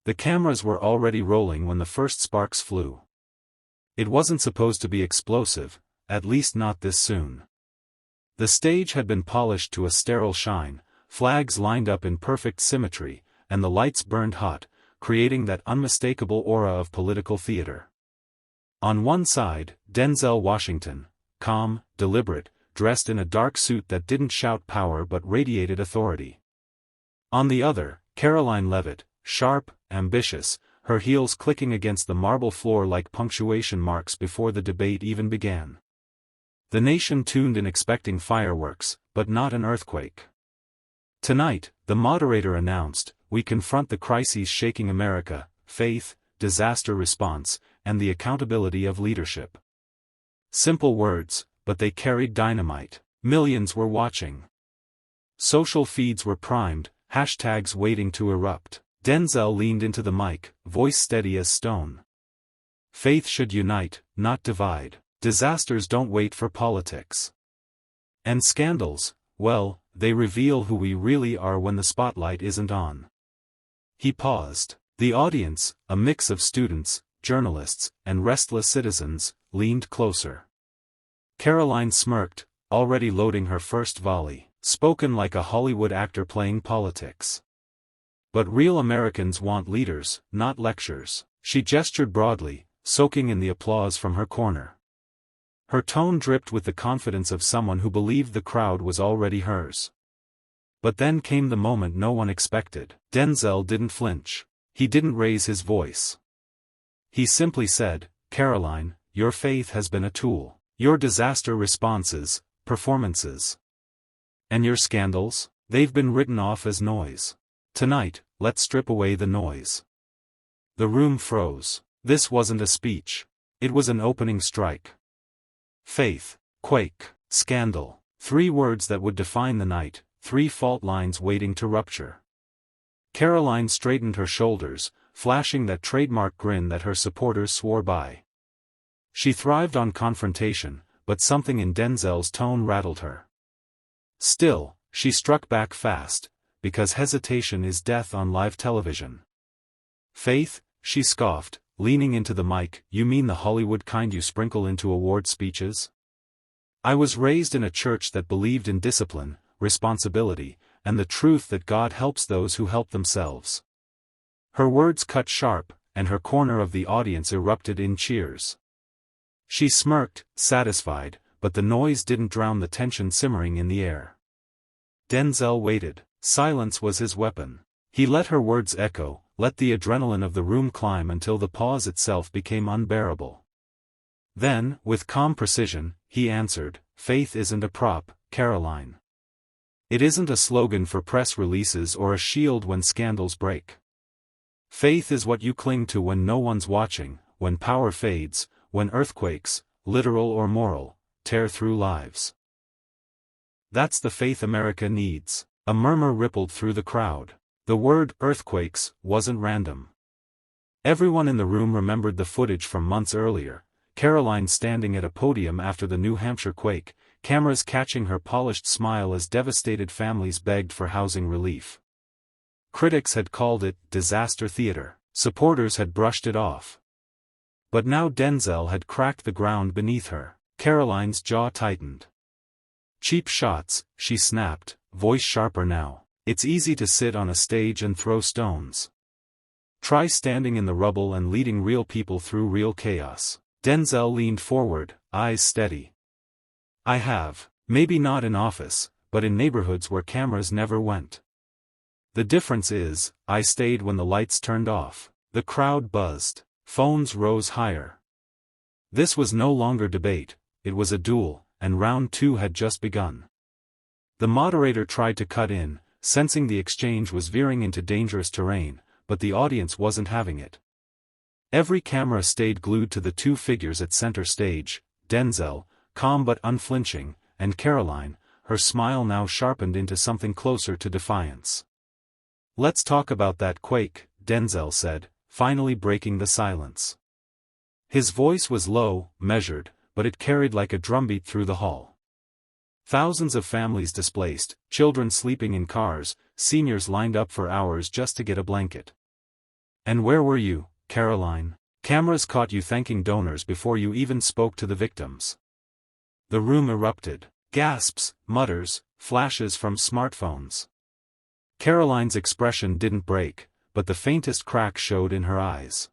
The cameras were already rolling when the first sparks flew. It wasn't supposed to be explosive, at least not this soon. The stage had been polished to a sterile shine, flags lined up in perfect symmetry, and the lights burned hot, creating that unmistakable aura of political theater. On one side, Denzel Washington, calm, deliberate, dressed in a dark suit that didn't shout power but radiated authority. On the other, Karoline Leavitt, sharp, ambitious, her heels clicking against the marble floor like punctuation marks before the debate even began. The nation tuned in expecting fireworks, but not an earthquake. Tonight, the moderator announced, we confront the crises shaking America, faith, disaster response, and the accountability of leadership. Simple words, but they carried dynamite. Millions were watching. Social feeds were primed, hashtags waiting to erupt. Denzel leaned into the mic, voice steady as stone. Faith should unite, not divide. Disasters don't wait for politics. And scandals, well, they reveal who we really are when the spotlight isn't on. He paused. The audience, a mix of students, journalists, and restless citizens, leaned closer. Karoline smirked, already loading her first volley, spoken like a Hollywood actor playing politics. But real Americans want leaders, not lectures. She gestured broadly, soaking in the applause from her corner. Her tone dripped with the confidence of someone who believed the crowd was already hers. But then came the moment no one expected. Denzel didn't flinch. He didn't raise his voice. He simply said, Karoline, your faith has been a tool. Your disaster responses, performances. And your scandals, they've been written off as noise. Tonight, let's strip away the noise. The room froze. This wasn't a speech. It was an opening strike. Faith, quake, scandal. 3 words that would define the night, 3 fault lines waiting to rupture. Karoline straightened her shoulders, flashing that trademark grin that her supporters swore by. She thrived on confrontation, but something in Denzel's tone rattled her. Still, she struck back fast, because hesitation is death on live television. Faith, she scoffed, leaning into the mic, you mean the Hollywood kind you sprinkle into award speeches? I was raised in a church that believed in discipline, responsibility, and the truth that God helps those who help themselves. Her words cut sharp, and her corner of the audience erupted in cheers. She smirked, satisfied, but the noise didn't drown the tension simmering in the air. Denzel waited. Silence was his weapon. He let her words echo, let the adrenaline of the room climb until the pause itself became unbearable. Then, with calm precision, he answered, faith isn't a prop, Karoline. It isn't a slogan for press releases or a shield when scandals break. Faith is what you cling to when no one's watching, when power fades, when earthquakes, literal or moral, tear through lives. That's the faith America needs. A murmur rippled through the crowd. The word earthquakes wasn't random. Everyone in the room remembered the footage from months earlier, Karoline standing at a podium after the New Hampshire quake, cameras catching her polished smile as devastated families begged for housing relief. Critics had called it disaster theater. Supporters had brushed it off. But now Denzel had cracked the ground beneath her. Karoline's jaw tightened. Cheap shots, she snapped, voice sharper now. It's easy to sit on a stage and throw stones. Try standing in the rubble and leading real people through real chaos. Denzel leaned forward, eyes steady. I have, maybe not in office, but in neighborhoods where cameras never went. The difference is, I stayed when the lights turned off. The crowd buzzed. Phones rose higher. This was no longer debate, it was a duel, and round 2 had just begun. The moderator tried to cut in, sensing the exchange was veering into dangerous terrain, but the audience wasn't having it. Every camera stayed glued to the 2 figures at center stage, Denzel, calm but unflinching, and Karoline, her smile now sharpened into something closer to defiance. Let's talk about that quake, Denzel said, finally breaking the silence. His voice was low, measured, but it carried like a drumbeat through the hall. Thousands of families displaced, children sleeping in cars, seniors lined up for hours just to get a blanket. And where were you, Karoline? Cameras caught you thanking donors before you even spoke to the victims. The room erupted. Gasps, mutters, flashes from smartphones. Karoline's expression didn't break, but the faintest crack showed in her eyes.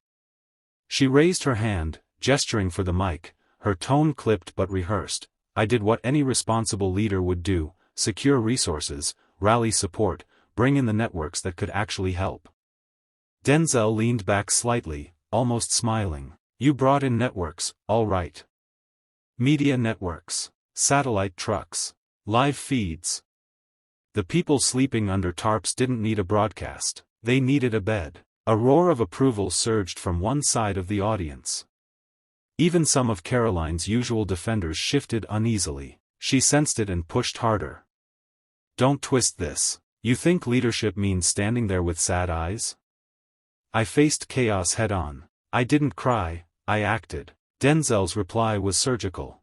She raised her hand, gesturing for the mic, her tone clipped but rehearsed. I did what any responsible leader would do: secure resources, rally support, bring in the networks that could actually help. Denzel leaned back slightly, almost smiling. You brought in networks, all right. Media networks, satellite trucks, live feeds. The people sleeping under tarps didn't need a broadcast, they needed a bed. A roar of approval surged from one side of the audience. Even some of Karoline's usual defenders shifted uneasily. She sensed it and pushed harder. Don't twist this. You think leadership means standing there with sad eyes? I faced chaos head-on. I didn't cry, I acted. Denzel's reply was surgical.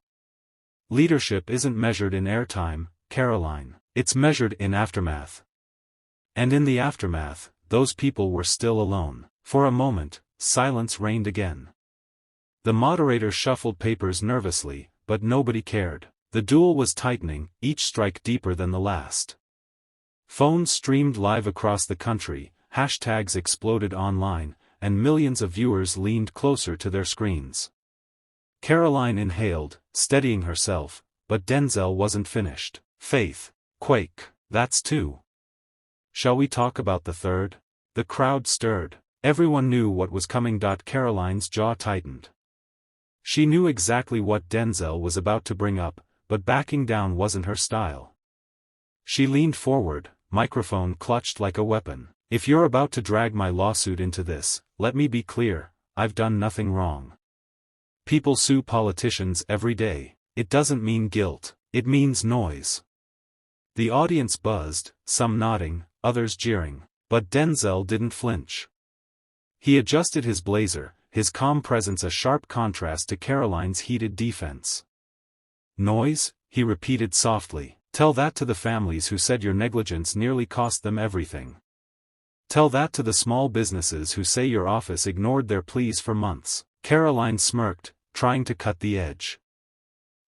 Leadership isn't measured in airtime, Karoline. It's measured in aftermath. And in the aftermath, those people were still alone. For a moment, silence reigned again. The moderator shuffled papers nervously, but nobody cared. The duel was tightening, each strike deeper than the last. Phones streamed live across the country, hashtags exploded online, and millions of viewers leaned closer to their screens. Karoline inhaled, steadying herself, but Denzel wasn't finished. Faith. Quake. That's two. Shall we talk about the third? The crowd stirred. Everyone knew what was coming. Karoline's jaw tightened. She knew exactly what Denzel was about to bring up, but backing down wasn't her style. She leaned forward, microphone clutched like a weapon. If you're about to drag my lawsuit into this, let me be clear, I've done nothing wrong. People sue politicians every day. It doesn't mean guilt, it means noise. The audience buzzed, some nodding, others jeering, but Denzel didn't flinch. He adjusted his blazer, his calm presence a sharp contrast to Karoline's heated defense. Noise, he repeated softly. Tell that to the families who said your negligence nearly cost them everything. Tell that to the small businesses who say your office ignored their pleas for months. Karoline smirked, trying to cut the edge.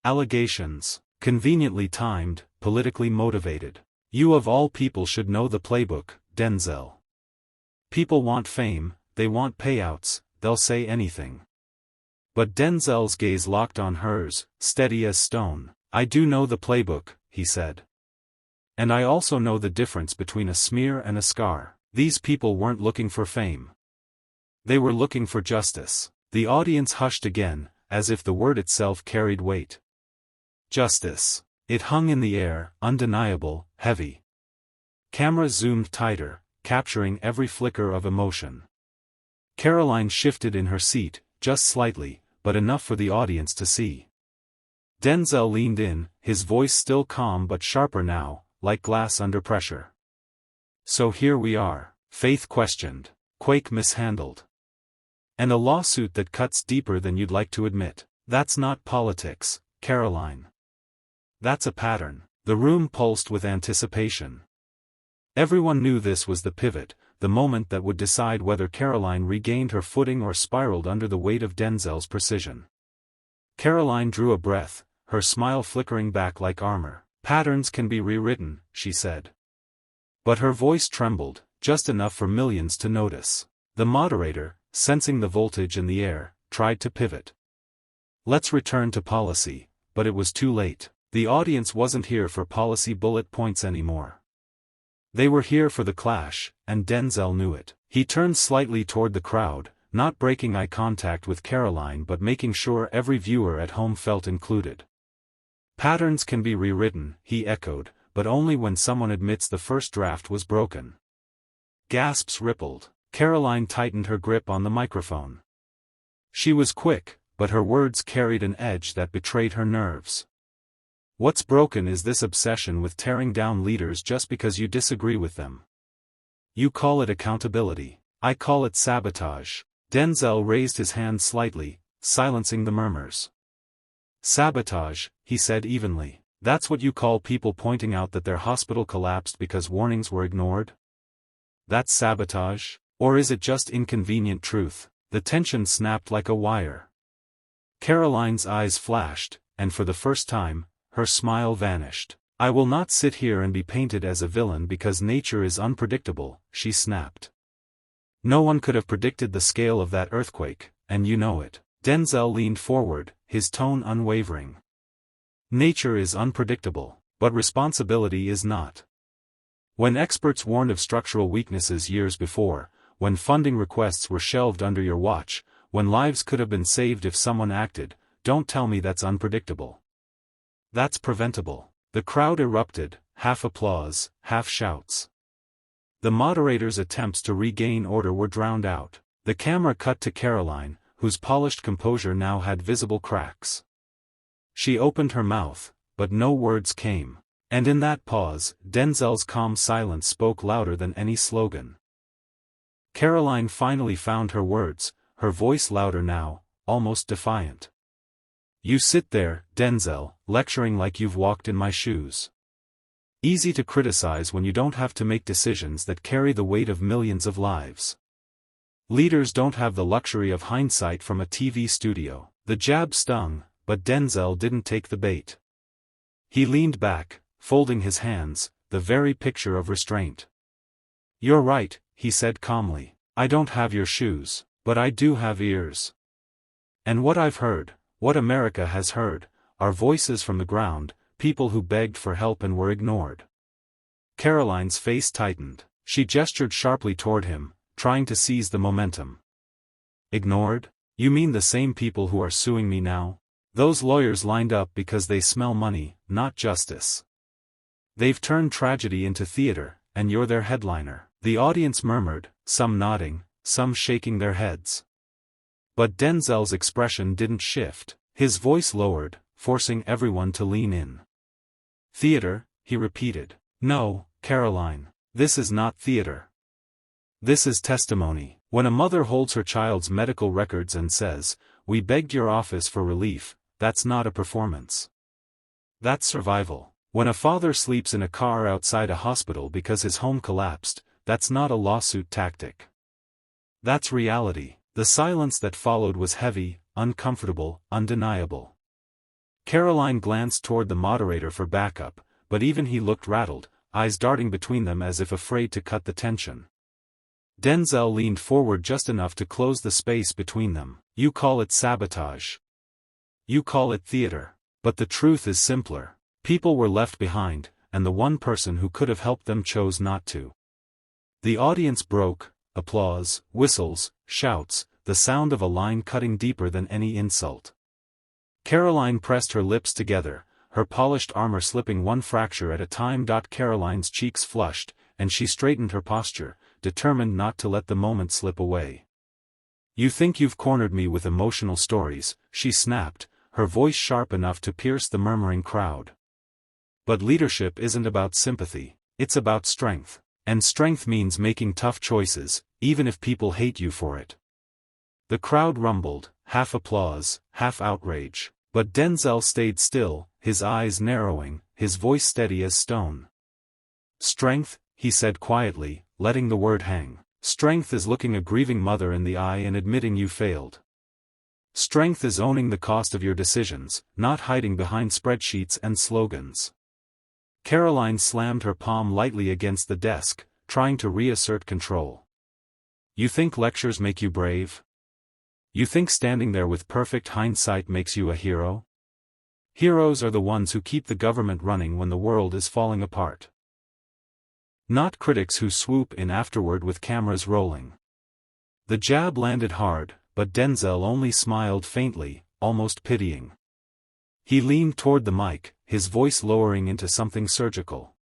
Allegations, conveniently timed, politically motivated. You of all people should know the playbook, Denzel. People want fame, they want payouts, they'll say anything. But Denzel's gaze locked on hers, steady as stone. I do know the playbook, he said. And I also know the difference between a smear and a scar. These people weren't looking for fame. They were looking for justice. The audience hushed again, as if the word itself carried weight. Justice. It hung in the air, undeniable, heavy. Cameras zoomed tighter, capturing every flicker of emotion. Karoline shifted in her seat, just slightly, but enough for the audience to see. Denzel leaned in, his voice still calm but sharper now, like glass under pressure. So here we are. Faith questioned. Quake mishandled. And a lawsuit that cuts deeper than you'd like to admit. That's not politics, Karoline. That's a pattern. The room pulsed with anticipation. Everyone knew this was the pivot, the moment that would decide whether Karoline regained her footing or spiraled under the weight of Denzel's precision. Karoline drew a breath, her smile flickering back like armor. Patterns can be rewritten, she said. But her voice trembled, just enough for millions to notice. The moderator, sensing the voltage in the air, tried to pivot. Let's return to policy, but it was too late. The audience wasn't here for policy bullet points anymore. They were here for the clash, and Denzel knew it. He turned slightly toward the crowd, not breaking eye contact with Karoline but making sure every viewer at home felt included. Patterns can be rewritten, he echoed, but only when someone admits the first draft was broken. Gasps rippled. Karoline tightened her grip on the microphone. She was quick, but her words carried an edge that betrayed her nerves. What's broken is this obsession with tearing down leaders just because you disagree with them. You call it accountability. I call it sabotage. Denzel raised his hand slightly, silencing the murmurs. Sabotage, he said evenly. That's what you call people pointing out that their hospital collapsed because warnings were ignored? That's sabotage? Or is it just inconvenient truth? The tension snapped like a wire. Karoline's eyes flashed, and for the first time, her smile vanished. I will not sit here and be painted as a villain because nature is unpredictable, she snapped. No one could have predicted the scale of that earthquake, and you know it. Denzel leaned forward, his tone unwavering. Nature is unpredictable, but responsibility is not. When experts warned of structural weaknesses years before, when funding requests were shelved under your watch, when lives could have been saved if someone acted, don't tell me that's unpredictable. That's preventable. The crowd erupted, half applause, half shouts. The moderator's attempts to regain order were drowned out. The camera cut to Karoline, whose polished composure now had visible cracks. She opened her mouth, but no words came. And in that pause, Denzel's calm silence spoke louder than any slogan. Karoline finally found her words, her voice louder now, almost defiant. You sit there, Denzel, lecturing like you've walked in my shoes. Easy to criticize when you don't have to make decisions that carry the weight of millions of lives. Leaders don't have the luxury of hindsight from a TV studio. The jab stung, but Denzel didn't take the bait. He leaned back, folding his hands, the very picture of restraint. You're right, he said calmly. I don't have your shoes, but I do have ears. And what I've heard, what America has heard, are voices from the ground, people who begged for help and were ignored. Karoline's face tightened. She gestured sharply toward him, trying to seize the momentum. Ignored? You mean the same people who are suing me now? Those lawyers lined up because they smell money, not justice. They've turned tragedy into theater, and you're their headliner. The audience murmured, some nodding, some shaking their heads. But Denzel's expression didn't shift. His voice lowered, forcing everyone to lean in. Theater, he repeated. No, Karoline, this is not theater. This is testimony. When a mother holds her child's medical records and says, "We begged your office for relief," that's not a performance. That's survival. When a father sleeps in a car outside a hospital because his home collapsed, that's not a lawsuit tactic. That's reality. The silence that followed was heavy, uncomfortable, undeniable. Karoline glanced toward the moderator for backup, but even he looked rattled, eyes darting between them as if afraid to cut the tension. Denzel leaned forward just enough to close the space between them. You call it sabotage. You call it theater. But the truth is simpler. People were left behind, and the one person who could have helped them chose not to. The audience broke, applause, whistles, shouts, the sound of a line cutting deeper than any insult. Karoline pressed her lips together, her polished armor slipping one fracture at a time. Karoline's cheeks flushed, and she straightened her posture, determined not to let the moment slip away. You think you've cornered me with emotional stories, she snapped, her voice sharp enough to pierce the murmuring crowd. But leadership isn't about sympathy, it's about strength. And strength means making tough choices, even if people hate you for it. The crowd rumbled, half applause, half outrage. But Denzel stayed still, his eyes narrowing, his voice steady as stone. Strength, he said quietly, letting the word hang. Strength is looking a grieving mother in the eye and admitting you failed. Strength is owning the cost of your decisions, not hiding behind spreadsheets and slogans. Karoline slammed her palm lightly against the desk, trying to reassert control. You think lectures make you brave? You think standing there with perfect hindsight makes you a hero? Heroes are the ones who keep the government running when the world is falling apart. Not critics who swoop in afterward with cameras rolling. The jab landed hard, but Denzel only smiled faintly, almost pitying. He leaned toward the mic, his voice lowering into something surgical.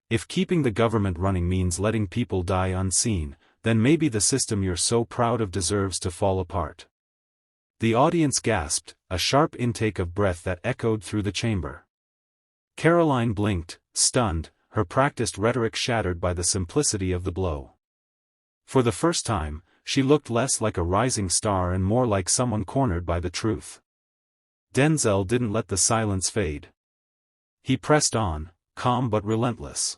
If keeping the government running means letting people die unseen, then maybe the system you're so proud of deserves to fall apart. The audience gasped, a sharp intake of breath that echoed through the chamber. Karoline blinked, stunned, her practiced rhetoric shattered by the simplicity of the blow. For the first time, she looked less like a rising star and more like someone cornered by the truth. Denzel didn't let the silence fade. He pressed on, calm but relentless.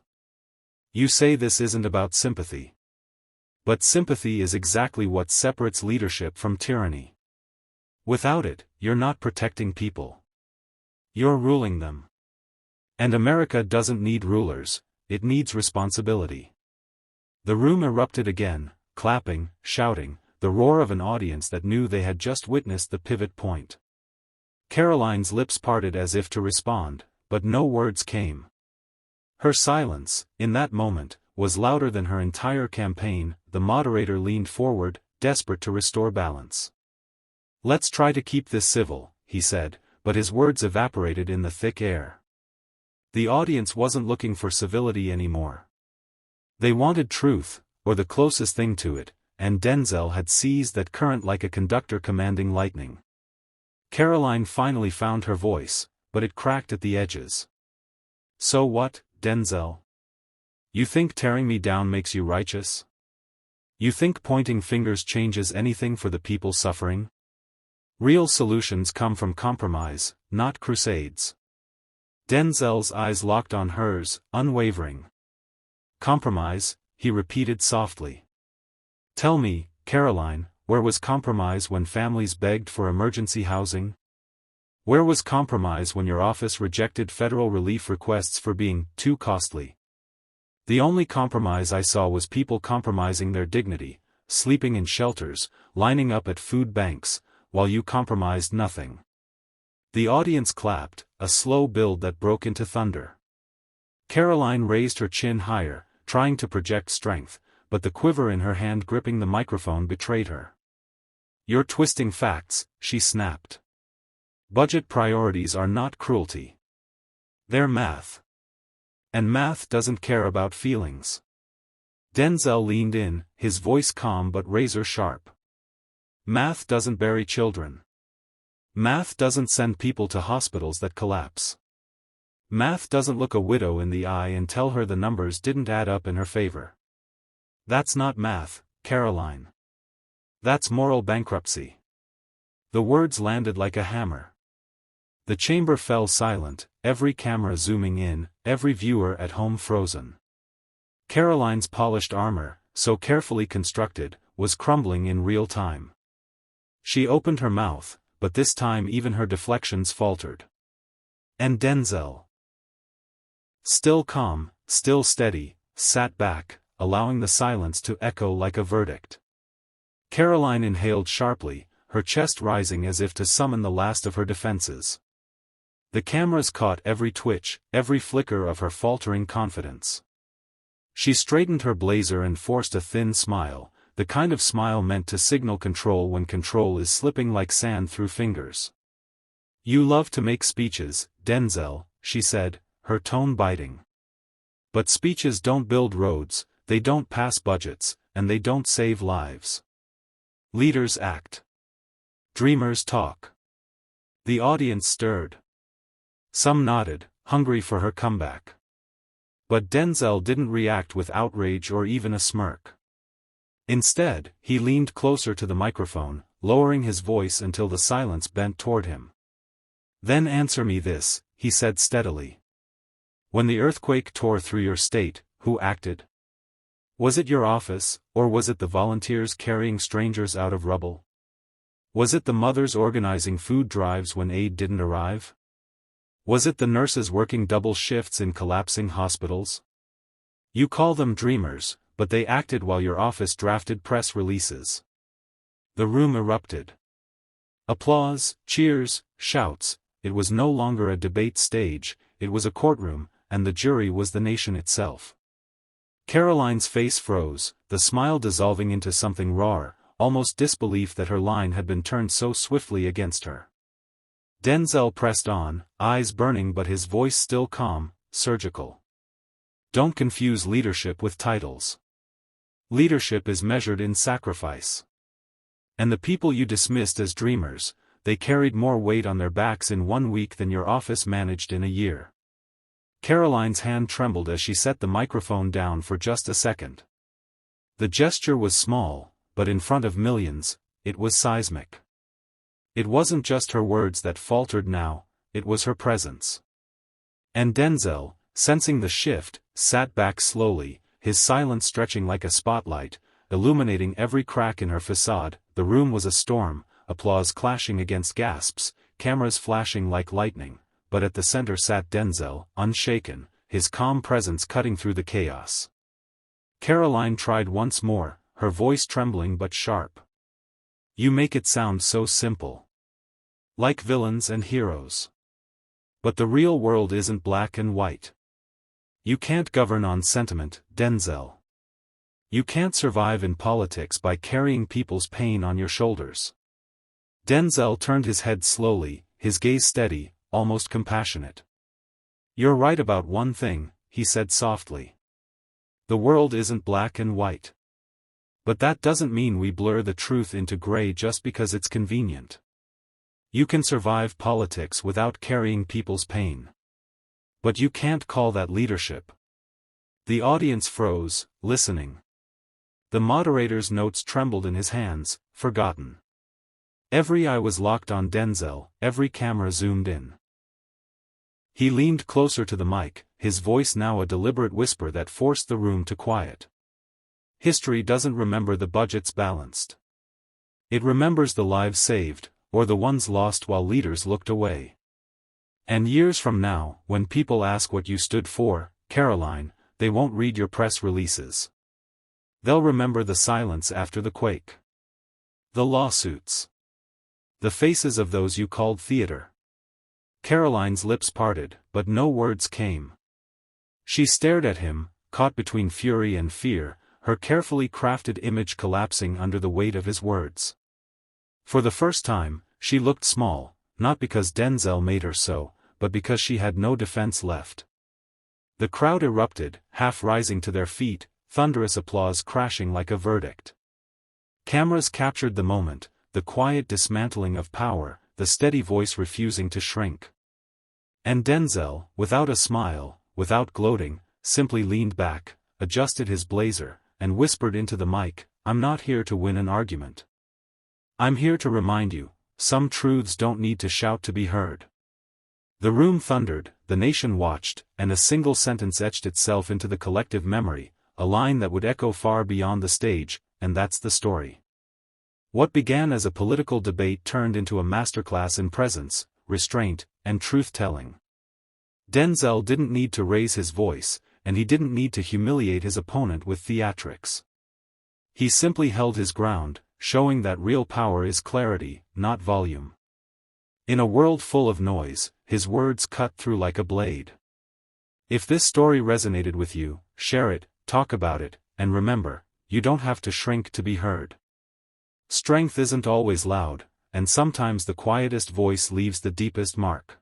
You say this isn't about sympathy. But sympathy is exactly what separates leadership from tyranny. Without it, you're not protecting people. You're ruling them. And America doesn't need rulers, it needs responsibility. The room erupted again, clapping, shouting, the roar of an audience that knew they had just witnessed the pivot point. Karoline's lips parted as if to respond, but no words came. Her silence, in that moment, was louder than her entire campaign. The moderator leaned forward, desperate to restore balance. "Let's try to keep this civil," he said, but his words evaporated in the thick air. The audience wasn't looking for civility anymore. They wanted truth, or the closest thing to it, and Denzel had seized that current like a conductor commanding lightning. Karoline finally found her voice, but it cracked at the edges. "So what, Denzel? You think tearing me down makes you righteous? You think pointing fingers changes anything for the people suffering? Real solutions come from compromise, not crusades." Denzel's eyes locked on hers, unwavering. "Compromise," he repeated softly. "Tell me, Karoline, where was compromise when families begged for emergency housing? Where was compromise when your office rejected federal relief requests for being too costly? The only compromise I saw was people compromising their dignity, sleeping in shelters, lining up at food banks, while you compromised nothing." The audience clapped, a slow build that broke into thunder. Karoline raised her chin higher, trying to project strength, but the quiver in her hand gripping the microphone betrayed her. "You're twisting facts," she snapped. "Budget priorities are not cruelty. They're math. And math doesn't care about feelings." Denzel leaned in, his voice calm but razor sharp. "Math doesn't bury children. Math doesn't send people to hospitals that collapse. Math doesn't look a widow in the eye and tell her the numbers didn't add up in her favor. That's not math, Karoline. That's moral bankruptcy." The words landed like a hammer. The chamber fell silent, every camera zooming in, every viewer at home frozen. Karoline's polished armor, so carefully constructed, was crumbling in real time. She opened her mouth, but this time even her deflections faltered. And Denzel, still calm, still steady, sat back, allowing the silence to echo like a verdict. Karoline inhaled sharply, her chest rising as if to summon the last of her defenses. The cameras caught every twitch, every flicker of her faltering confidence. She straightened her blazer and forced a thin smile, the kind of smile meant to signal control when control is slipping like sand through fingers. "You love to make speeches, Denzel," she said, her tone biting. "But speeches don't build roads, they don't pass budgets, and they don't save lives. Leaders act. Dreamers talk." The audience stirred. Some nodded, hungry for her comeback. But Denzel didn't react with outrage or even a smirk. Instead, he leaned closer to the microphone, lowering his voice until the silence bent toward him. "Then answer me this," he said steadily. "When the earthquake tore through your state, who acted? Was it your office, or was it the volunteers carrying strangers out of rubble? Was it the mothers organizing food drives when aid didn't arrive? Was it the nurses working double shifts in collapsing hospitals? You call them dreamers, but they acted while your office drafted press releases." The room erupted. Applause, cheers, shouts. It was no longer a debate stage, it was a courtroom, and the jury was the nation itself. Karoline's face froze, the smile dissolving into something raw, almost disbelief that her line had been turned so swiftly against her. Denzel pressed on, eyes burning but his voice still calm, surgical. "Don't confuse leadership with titles. Leadership is measured in sacrifice. And the people you dismissed as dreamers, they carried more weight on their backs in 1 week than your office managed in a year." Karoline's hand trembled as she set the microphone down for just a second. The gesture was small, but in front of millions, it was seismic. It wasn't just her words that faltered now, it was her presence. And Denzel, sensing the shift, sat back slowly, his silence stretching like a spotlight, illuminating every crack in her facade. The room was a storm, applause clashing against gasps, cameras flashing like lightning, but at the center sat Denzel, unshaken, his calm presence cutting through the chaos. Karoline tried once more, her voice trembling but sharp. "You make it sound so simple. Like villains and heroes. But the real world isn't black and white. You can't govern on sentiment, Denzel. You can't survive in politics by carrying people's pain on your shoulders." Denzel turned his head slowly, his gaze steady, almost compassionate. "You're right about one thing," he said softly. "The world isn't black and white. But that doesn't mean we blur the truth into gray just because it's convenient. You can survive politics without carrying people's pain. But you can't call that leadership." The audience froze, listening. The moderator's notes trembled in his hands, forgotten. Every eye was locked on Denzel, every camera zoomed in. He leaned closer to the mic, his voice now a deliberate whisper that forced the room to quiet. "History doesn't remember the budgets balanced. It remembers the lives saved, or the ones lost while leaders looked away. And years from now, when people ask what you stood for, Karoline, they won't read your press releases. They'll remember the silence after the quake. The lawsuits. The faces of those you called theater." Karoline's lips parted, but no words came. She stared at him, caught between fury and fear, her carefully crafted image collapsing under the weight of his words. For the first time, she looked small, not because Denzel made her so, but because she had no defense left. The crowd erupted, half rising to their feet, thunderous applause crashing like a verdict. Cameras captured the moment, the quiet dismantling of power, the steady voice refusing to shrink. And Denzel, without a smile, without gloating, simply leaned back, adjusted his blazer, and whispered into the mic, "I'm not here to win an argument. I'm here to remind you, some truths don't need to shout to be heard." The room thundered, the nation watched, and a single sentence etched itself into the collective memory, a line that would echo far beyond the stage, and that's the story. What began as a political debate turned into a masterclass in presence, restraint, and truth-telling. Denzel didn't need to raise his voice, and he didn't need to humiliate his opponent with theatrics. He simply held his ground, showing that real power is clarity, not volume. In a world full of noise, his words cut through like a blade. If this story resonated with you, share it, talk about it, and remember, you don't have to shrink to be heard. Strength isn't always loud, and sometimes the quietest voice leaves the deepest mark.